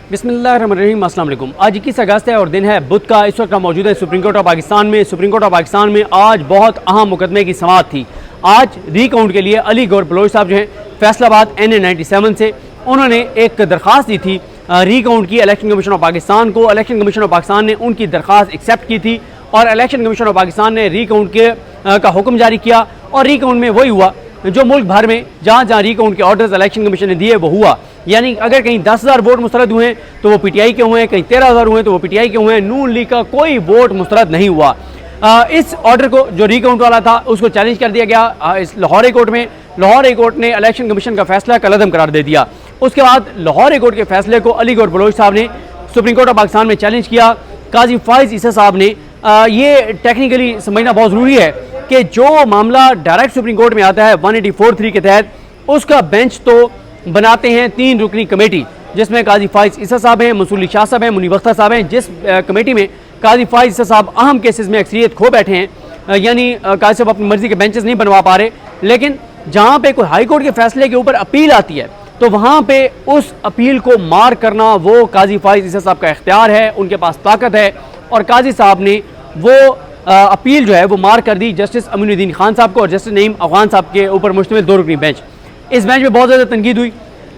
बिस्मिल्लाहिर्रहमानिर्रहीम, अस्सलाम वालेकुम। आज 21 अगस्त है और दिन है बुध का। इस वक्त हम मौजूद है सुप्रीम कोर्ट ऑफ पाकिस्तान में। सुप्रीम कोर्ट ऑफ पाकिस्तान में आज बहुत अहम मुकदमे की समाअत थी। आज रिकाउंट के लिए अली गौर बलोच साहब जो हैं फैसलाबाद NA 97 से, उन्होंने एक दरख्वास्त दी थी रिकाउंट की इलेक्शन कमीशन ऑफ पाकिस्तान को। इलेक्शन कमीशन ऑफ पाकिस्तान ने उनकी दरख्वास्त एक्सेप्ट की थी और इलेक्शन कमीशन ऑफ पाकिस्तान ने रिकाउंट के का हुक्म जारी किया। और रिकाउंट में वही हुआ जो मुल्क भर में जहाँ जहाँ रिकाउंट के ऑर्डर्स इलेक्शन कमीशन ने दिए वो हुआ। यानी अगर कहीं 10,000 वोट मुस्तरद हुए हैं तो वो PTI के हुए हैं, कहीं 13,000 हुए हैं तो वो PTI के हुए हैं। नून लीग का कोई वोट मुस्तरद नहीं हुआ। इस ऑर्डर को जो रिकाउंट वाला था उसको चैलेंज कर दिया गया इस लाहौर हाई कोर्ट में। लाहौर हाई कोर्ट ने इलेक्शन कमीशन का फैसला कलअदम करार दे दिया। उसके बाद लाहौर हाई कोर्ट के फैसले को अली गौर बलोच साहब ने सुप्रीम कोर्ट ऑफ पाकिस्तान में चैलेंज किया। काजी फाइज ईसा साहब ने ये टेक्निकली समझना बहुत ज़रूरी है कि जो मामला डायरेक्ट सुप्रीम कोर्ट में आता है 184(3) के तहत, उसका बेंच तो बनाते हैं 3 रुकनी कमेटी, जिसमें काजी फाइज ईसा साहब हैं, मंसूर अली शाह साहब हैं, मुनीब अख्तर साहब हैं। जिस कमेटी में काजी फाइज ईसा साहब अहम केसेस में अक्सरियत खो बैठे हैं, यानी काजी साहब अपनी मर्जी के बेंचेस नहीं बनवा पा रहे, लेकिन जहाँ पे कोई हाई कोर्ट के फैसले के ऊपर अपील आती है तो वहाँ पे उस अपील को मार करना वो काजी फाइज ईसा साहब का इख्तियार है, उनके पास ताकत है। और काजी साहब ने वो अपील जो है वो मार कर दी जस्टिस अमीनुद्दीन खान साहब को और जस्टिस नईम अफगान साहब के ऊपर मुश्तमिल 2 रुकनी बेंच। इस बेंच में बहुत ज़्यादा तनकीद हुई।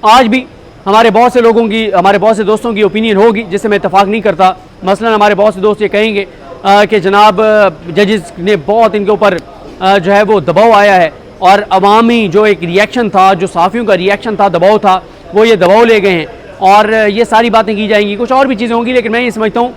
आज भी हमारे बहुत से लोगों की, हमारे बहुत से दोस्तों की ओपिनियन होगी जिससे मैं इत्तफाक नहीं करता। मसलन हमारे बहुत से दोस्त ये कहेंगे कि जनाब जजेस ने बहुत इनके ऊपर जो है वो दबाव आया है और अवामी जो एक रिएक्शन था, जो सहाफ़ियों का रिएक्शन था, दबाव था, वो ये दबाव ले गए हैं और ये सारी बातें की जाएंगी। कुछ और भी चीज़ें होंगी, लेकिन मैं ये समझता हूँ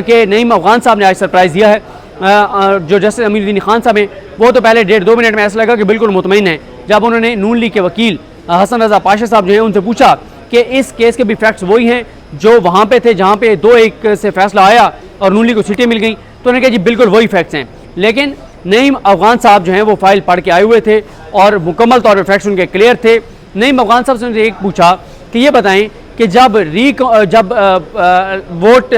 कि नईम अफगान साहब ने आज सरप्राइज़ दिया है। जो जस्टिस अमीनुद्दीन खान साहब हैं वो तो पहले 1.5-2 मिनट में ऐसा लगा कि बिल्कुल मुतमईन है जब उन्होंने नून लीग के वकील हसन रजा पाशा साहब जो हैं उनसे पूछा कि इस केस के भी फैक्ट्स वही हैं जो वहाँ पे थे जहाँ पे 2-1 से फैसला आया और नून लीग को सीटें मिल गई। तो उन्होंने कहा जी बिल्कुल वही फैक्ट्स हैं। लेकिन नईम अफगान साहब जो हैं वो फाइल पढ़ के आए हुए थे और मुकम्मल तौर पर फैक्ट्स उनके क्लियर थे। नईम अफगान साहब से उनसे एक पूछा कि ये बताएं कि जब वोट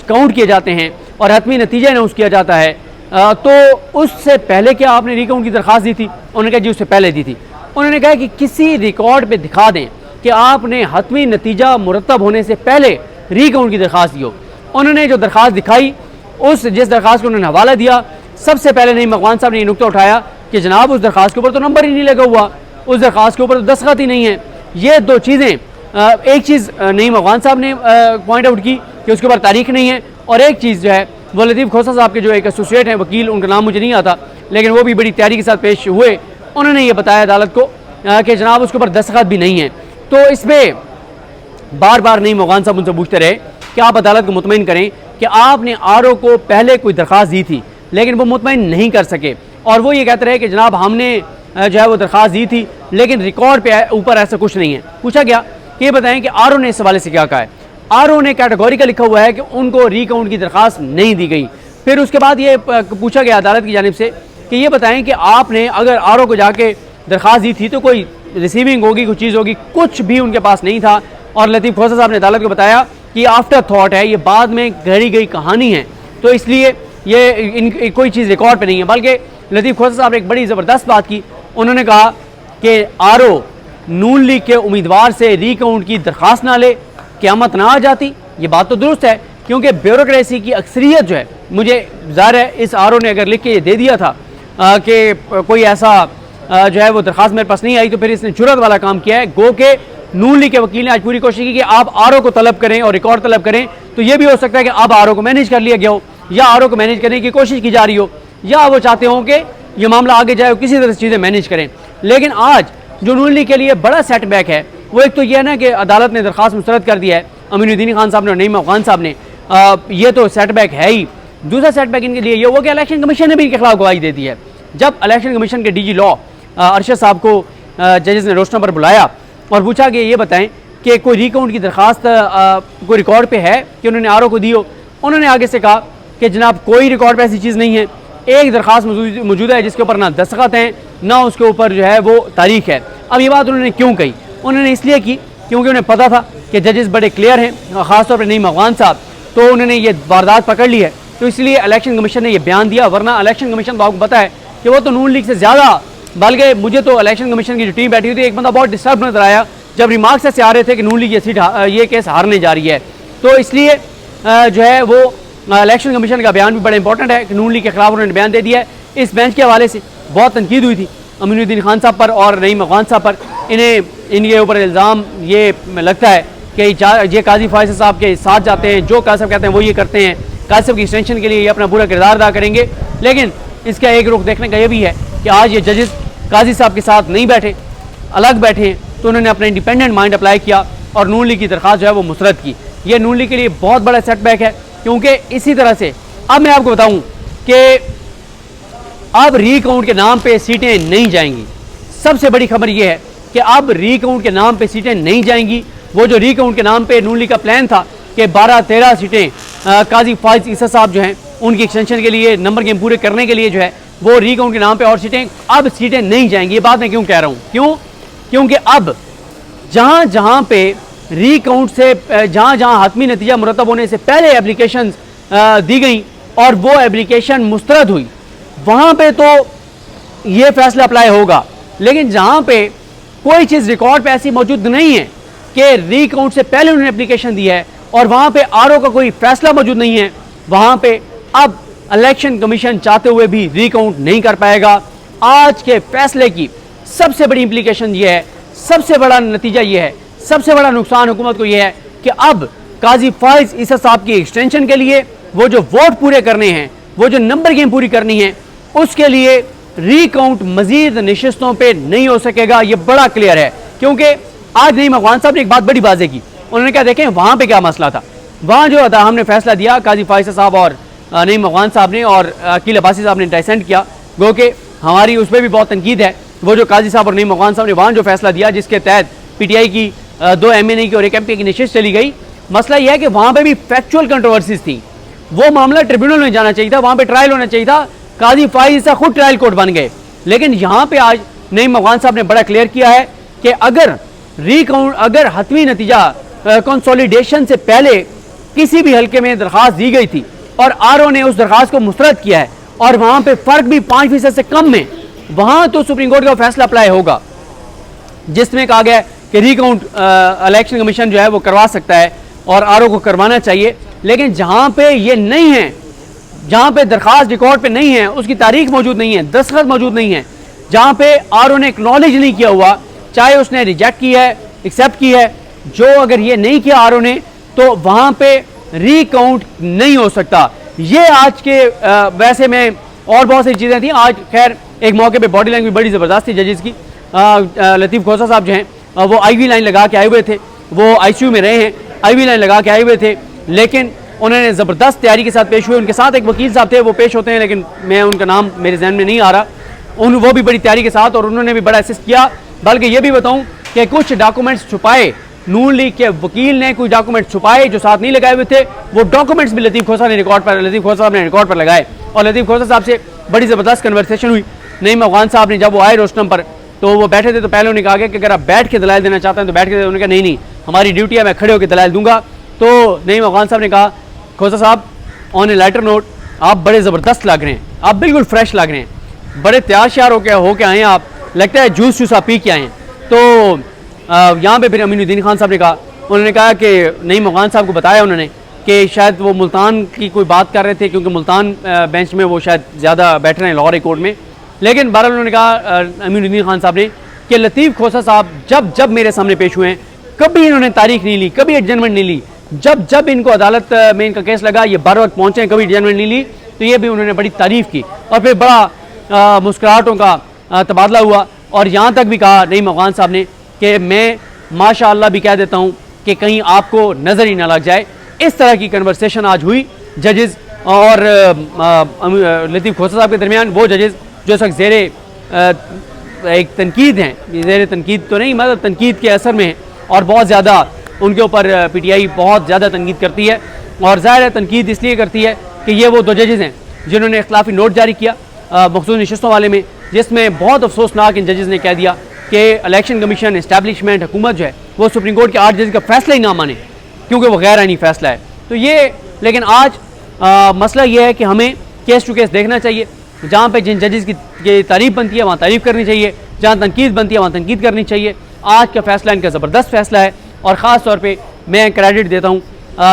काउंट किए जाते हैं और हतमी नतीजा अनाउंस किया जाता है तो उससे पहले क्या आपने रिकाउंट की दरख्वास्त दी थी? उन्होंने कहा जी उससे पहले दी थी। उन्होंने कहा कि किसी रिकॉर्ड पे दिखा दें कि आपने हतमी नतीजा मुरतब होने से पहले रिकाउंट की दरख्वास्त दी हो। उन्होंने जो दरख्वास्त दिखाई, जिस दरख्वास्त को उन्होंने हवाला दिया, सबसे पहले नईम अफगान साहब ने ये नुकता उठाया कि जनाब उस दरख्वास्त के ऊपर तो नंबर ही नहीं लगा हुआ, उस दरख्वास्त के ऊपर तो दस्तखत ही नहीं है। ये 2 चीज़ें, एक चीज़ नईम अफगान साहब ने पॉइंट आउट की कि उसके ऊपर तारीख नहीं है, और एक चीज़ जो है वो लतीफ़ खोसा साहब के जो एक एसोसिएट हैं वकील, उनका नाम मुझे नहीं आता, लेकिन वो भी बड़ी तैयारी के साथ पेश हुए। उन्होंने ये बताया अदालत को कि जनाब उसके ऊपर दस्तखत भी नहीं है। तो इसमें बार बार नईम अफगान साहब उनसे पूछते रहे कि आप अदालत को मुतमईन करें कि आपने RO को पहले कोई दरख्वास्त दी थी, लेकिन वो मुतमईन नहीं कर सके। और वो ये कहते रहे कि जनाब हमने जो है वो दरख्वास्त दी थी लेकिन रिकॉर्ड पे ऊपर ऐसा कुछ नहीं है। पूछा गया कि ये बताएं कि RO ने इस हवाले से क्या कहा है। RO ने कैटेगोरिकल लिखा हुआ है कि उनको रिकाउंट की दरख्वास्त नहीं दी गई। फिर उसके बाद ये पूछा गया अदालत की जानिब से कि ये बताएं कि आपने अगर RO को जाके दरख्वास्त दी थी तो कोई रिसीविंग होगी, कोई चीज़ होगी, कुछ भी उनके पास नहीं था। और लतीफ़ खोसा साहब ने अदालत को बताया कि आफ्टर थाट है, ये बाद में गढ़ी गई कहानी है, तो इसलिए ये कोई चीज़ रिकॉर्ड पे नहीं है। बल्कि लतीफ़ खोसा साहब ने एक बड़ी ज़बरदस्त बात की। उन्होंने कहा कि RO नून लीग के उम्मीदवार से रिकाउंट की दरख्वास्त ना ले, क़यामत ना आ जाती। ये बात तो दुरुस्त है, क्योंकि ब्यूरोक्रेसी की अक्सरियत जो है, मुझे ज़ाहिर है इस RO ने अगर लिख के ये दे दिया था कि कोई ऐसा जो है वो दरख्वास्त मेरे पास नहीं आई, तो फिर इसने जुर्रत वाला काम किया है। गो के नून लीग के वकील ने आज पूरी कोशिश की कि आप RO को तलब करें और रिकॉर्ड तलब करें। तो ये भी हो सकता है कि अब RO को मैनेज कर लिया गया हो, या RO को मैनेज करने की कोशिश की जा रही हो, या वो चाहते हों कि ये मामला आगे जाए, किसी तरह से चीज़ें मैनेज करें। लेकिन आज जो नून लीग के लिए बड़ा सेटबैक है वो एक तो यह है ना कि अदालत ने दरख्वास्त मुस्तरद कर दिया है, अमीनुद्दीन खान साहब ने और नईम अफगान साहब ने, ये तो सेटबैक है ही। दूसरा सेटबैक इनके लिए ये हुआ कि इलेक्शन कमीशन ने भी इनके खिलाफ गवाही दे दी है। जब इलेक्शन कमीशन के DG लॉ अरशद साहब को जजेस ने रोस्टर पर बुलाया और पूछा कि ये बताएं कि कोई रिकाउंट की दरख्वास्त कोई रिकॉर्ड पे है कि उन्होंने RO को दी हो। उन्होंने आगे से कहा कि जनाब कोई रिकॉर्ड पे ऐसी चीज़ नहीं है, एक दरख्वास्त मौजूद है जिसके ऊपर ना दस्तखत हैं ना उसके ऊपर जो है वो तारीख है। अब ये बात उन्होंने क्यों कही? उन्होंने इसलिए की क्योंकि उन्हें पता था कि जजेस बड़े क्लियर हैं, ख़ासतौर पर नईम अफगान साहब, तो उन्होंने ये वारदात पकड़ ली है, तो इसलिए इलेक्शन कमीशन ने ये बयान दिया। वरना इलेक्शन कमीशन तो आपको पता है कि वो तो नून लीग से ज़्यादा, बल्कि मुझे तो इलेक्शन कमीशन की जो टीम बैठी हुई थी, एक बंदा बहुत डिस्टर्ब नजर आया जब रिमार्क्स ऐसे आ रहे थे कि नून लीग ये केस हारने जा रही है। तो इसलिए जो है वो इलेक्शन कमीशन का बयान भी बड़ा इंपॉर्टेंट है कि नून लीग के खिलाफ उन्होंने बयान दे दिया है। इस बेंच के हवाले से बहुत तनकीद हुई थी अमीनुद्दीन खान साहब पर और नईम अफगान साहब पर। इनके ऊपर इल्ज़ाम ये लगता है कि ये काजी फायज साहब के साथ जाते हैं, जो काजी साहब कहते हैं वो ये करते हैं, काजी साहब की एक्सटेंशन के लिए ये अपना पूरा किरदार अदा करेंगे। लेकिन इसका एक रुख देखने का ये भी है कि आज ये जजेस काजी साहब के साथ नहीं बैठे, अलग बैठे हैं, तो उन्होंने अपना इंडिपेंडेंट माइंड अप्लाई किया और नून लीग की दरख्वास्त जो है वो मुस्तरद की। ये नून लीग के लिए बहुत बड़ा सेटबैक है, क्योंकि इसी तरह से अब मैं आपको बताऊं कि अब रीकाउंट के नाम पे सीटें नहीं जाएंगी। सबसे बड़ी खबर यह है कि अब रीकाउंट के नाम पे सीटें नहीं जाएंगी। वो जो रीकाउंट के नाम पे नून लीग का प्लान था कि 12-13 सीटें काजी फायज ईसा साहब जो हैं उनकी एक्सटेंशन के लिए, नंबर गेम पूरे करने के लिए जो है वो रीकाउंट के नाम पे और सीटें, अब सीटें नहीं जाएंगी। ये बात मैं क्यों कह रहा हूँ, क्योंकि अब जहाँ जहाँ पे रीकाउंट से जहाँ जहाँ हतमी नतीजा मुरतब होने से पहले एप्लीकेशन दी गई और वो एप्लीकेशन मुस्तरद हुई, वहाँ पे तो ये फैसला अप्लाई होगा। लेकिन जहाँ पे कोई चीज़ रिकॉर्ड पे ऐसी मौजूद नहीं है कि रीकाउंट से पहले उन्होंने एप्लीकेशन दी है और वहाँ पे आरओ का कोई फैसला मौजूद नहीं है, वहाँ पे अब इलेक्शन कमीशन चाहते हुए भी रीकाउंट नहीं कर पाएगा। आज के फैसले की सबसे बड़ी इम्प्लीकेशन ये है, सबसे बड़ा नतीजा ये है, सबसे बड़ा नुकसान हुकूमत को ये है कि अब काजी फायज ईसा साहब की एक्सटेंशन के लिए वो जो वोट पूरे करने हैं, वो जो नंबर गेम पूरी करनी है, उसके लिए रीकाउंट मजीद नशिस्तों पे नहीं हो सकेगा। ये बड़ा क्लियर है, क्योंकि आज नईम अफगान साहब ने एक बात बड़ी वाज़ेह की। उन्होंने क्या, देखें वहाँ पे क्या मसला था, वहाँ जो था हमने फैसला दिया काजी फायज साहब और नईम अफगान साहब ने और अकील अब्बासी साहब ने डिसेंट किया, गो कि हमारी उस पर भी बहुत तनकीद है। वो जो काजी साहब और नईम अफगान साहब ने वहाँ जो फैसला दिया जिसके तहत पीटीआई की 2 MNA की और 1 MP की नशिस्त चली गई, मसला यह है कि वहाँ पे भी फैक्चुअल कंट्रोवर्सीज थी। वो मामला ट्रिब्यूनल में जाना चाहिए था, वहाँ पे ट्रायल होना चाहिए था, काजी फायज ईसा खुद ट्रायल कोर्ट बन गए। लेकिन यहाँ पे आज नईम अफगान साहब ने बड़ा क्लियर किया है कि अगर हतमी नतीजा कंसोलिडेशन से पहले किसी भी हल्के में दरख्वास्त दी गई थी और आरओ ने उस दरख्वास्त को मुस्तरद किया है और वहाँ पे फ़र्क भी 5% से कम में, वहाँ तो सुप्रीम कोर्ट का फैसला अप्लाई होगा जिसमें कहा गया है कि रीकाउंट इलेक्शन कमीशन जो है वो करवा सकता है और आरओ को करवाना चाहिए। लेकिन जहाँ पे ये नहीं है, जहाँ पे दरख्वास्त रिकॉर्ड पे नहीं है, उसकी तारीख मौजूद नहीं है, दस्तखत मौजूद नहीं है, जहाँ पे आरओ ने एक्नॉलेज नहीं किया हुआ, चाहे उसने रिजेक्ट की है, एक्सेप्ट की है, जो अगर ये नहीं किया आरओ ने, तो वहाँ पे रीकाउंट नहीं हो सकता। ये आज के वैसे में और बहुत सी चीज़ें थी। आज खैर एक मौके पे बॉडी लैंग्वेज बड़ी ज़बरदस्त थी जजेस की। लतीफ़ खोसा साहब जो हैं वो IV लाइन लगा के आए हुए थे, वो ICU में रहे हैं, IV लाइन लगा के आए हुए थे, लेकिन उन्होंने ज़बरदस्त तैयारी के साथ पेश हुए। उनके साथ एक वकील साहब थे, वो पेश होते हैं लेकिन मैं उनका नाम मेरे जहन में नहीं आ रहा। वो भी बड़ी तैयारी के साथ और उन्होंने भी बड़ा असिस्ट किया। बल्कि ये भी बताऊं कि कुछ डॉक्यूमेंट्स छुपाए, नून लीग के वकील ने कुछ डॉक्यूमेंट छुपाए जो साथ नहीं लगाए हुए थे, वो डॉक्यूमेंट्स भी लतीफ़ खोसा साहब ने रिकॉर्ड पर लगाए और लतीफ़ खोसा साहब से बड़ी ज़बरदस्त कन्वर्सेशन हुई। नईम अफगान साहब ने जब वो आए रोस्टम पर तो वो बैठे थे, तो पहले उन्होंने कहा कि अगर आप बैठ के दलाइल देना चाहते हैं तो बैठ के, उन्होंने कहा नहीं हमारी ड्यूटी है, मैं खड़े होकर दलाइल दूंगा। तो नईम अफगान साहब ने कहा, खोसा साहब ऑन ए लाइटर नोट, आप बड़े ज़बरदस्त लग रहे हैं, आप बिल्कुल फ्रेश लग रहे हैं, बड़े तैयार श्यार होके आए हैं, आप लगता है जूस शूस आप पी के आए हैं। तो यहाँ पे फिर अमीनुद्दीन खान साहब ने कहा, उन्होंने कहा कि नईम अफगान साहब को बताया उन्होंने कि शायद वो मुल्तान की कोई बात कर रहे थे, क्योंकि मुल्तान बेंच में वो शायद ज़्यादा बैठ रहे हैं लाहौर कोर्ट में। लेकिन बहरहाल उन्होंने कहा अमीनुद्दीन खान साहब ने कि लतीफ़ खोसा साहब जब मेरे सामने पेश हुए हैं, कभी इन्होंने तारीख नहीं ली, कभी एडजमेंट नहीं ली। जब इनको अदालत में इनका केस लगा, ये बर वक्त पहुँचे, कभी एडजमेंट नहीं ली। तो ये भी उन्होंने बड़ी तारीफ़ की और फिर बड़ा मुस्कुराहटों का तबादला हुआ और यहाँ तक भी कहा नईम अफगान साहब ने कि मैं माशाअल्लाह भी कह देता हूँ कि कहीं आपको नज़र ही ना लग जाए। इस तरह की कन्वर्सेशन आज हुई जजेस और लतीफ़ खोसा साहब के दरमियान। वो जजेस जो इस वक्त ज़ेरे एक तनकीद हैं, ज़ेरे तनकीद तो नहीं, मतलब तनकीद के असर में हैं और बहुत ज़्यादा उनके ऊपर PTI बहुत ज़्यादा तनकीद करती है। और ज़ाहिर है तनकीद इसलिए करती है कि ये वो 2 जजेस हैं जिन्होंने इख्तिलाफी नोट जारी किया मखसूस नशिस्तों वाले में, जिसमें बहुत अफसोसनाक इन जजेस ने कह दिया कि इलेक्शन कमीशन, इस्टेब्लिशमेंट, हुकूमत जो है वो सुप्रीम कोर्ट के 8 जजेस का फैसला ही ना माने क्योंकि वो गैर आईनी फैसला है। तो ये, लेकिन आज मसला ये है कि हमें केस टू केस देखना चाहिए। जहाँ पे जिन जजेस की तारीफ बनती है वहाँ तारीफ करनी चाहिए, जहाँ तनकीद बनती है वहाँ तनकीद करनी चाहिए। आज का फैसला इनका ज़बरदस्त फैसला है और ख़ास तौर पे मैं क्रेडिट देता हूँ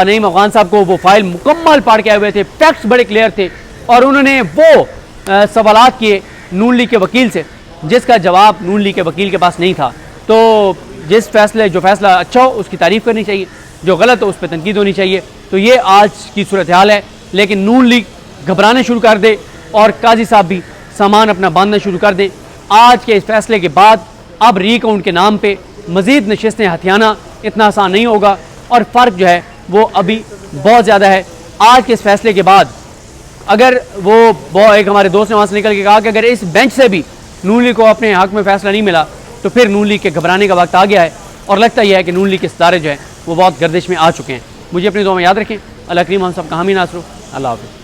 नईम अफ़गान साहब को। वो फाइल मुकम्मल पढ़ के आए हुए थे, फैक्ट्स बड़े क्लियर थे और उन्होंने वो सवालात किए नून लीग के वकील से जिसका जवाब नून लीग के वकील के पास नहीं था। तो जो फैसला अच्छा हो उसकी तारीफ़ करनी चाहिए, जो गलत हो उस पर तनकीद होनी चाहिए। तो ये आज की सूरत हाल है, लेकिन नून लीग घबराने शुरू कर दे और काजी साहब भी सामान अपना बांधना शुरू कर दें। आज के इस फैसले के बाद अब रीकाउंट के नाम पे मज़ीद नशिस्तें हथियाना इतना आसान नहीं होगा और फ़र्क जो है वो अभी बहुत ज़्यादा है। आज के इस फैसले के बाद अगर वो एक हमारे दोस्त ने वहाँ से निकल के कहा कि अगर इस बेंच से भी नून लीग को अपने हक़ में फ़ैसला नहीं मिला तो फिर नून लीग के घबराने का वक्त आ गया है और लगता यह है कि नून लीग के सितारे जो हैं वो बहुत गर्दिश में आ चुके हैं। मुझे अपनी दुआ में याद रखें। अल्लाह करीम हम सब का हामी नासरो। अल्लाह हाफ़िज़।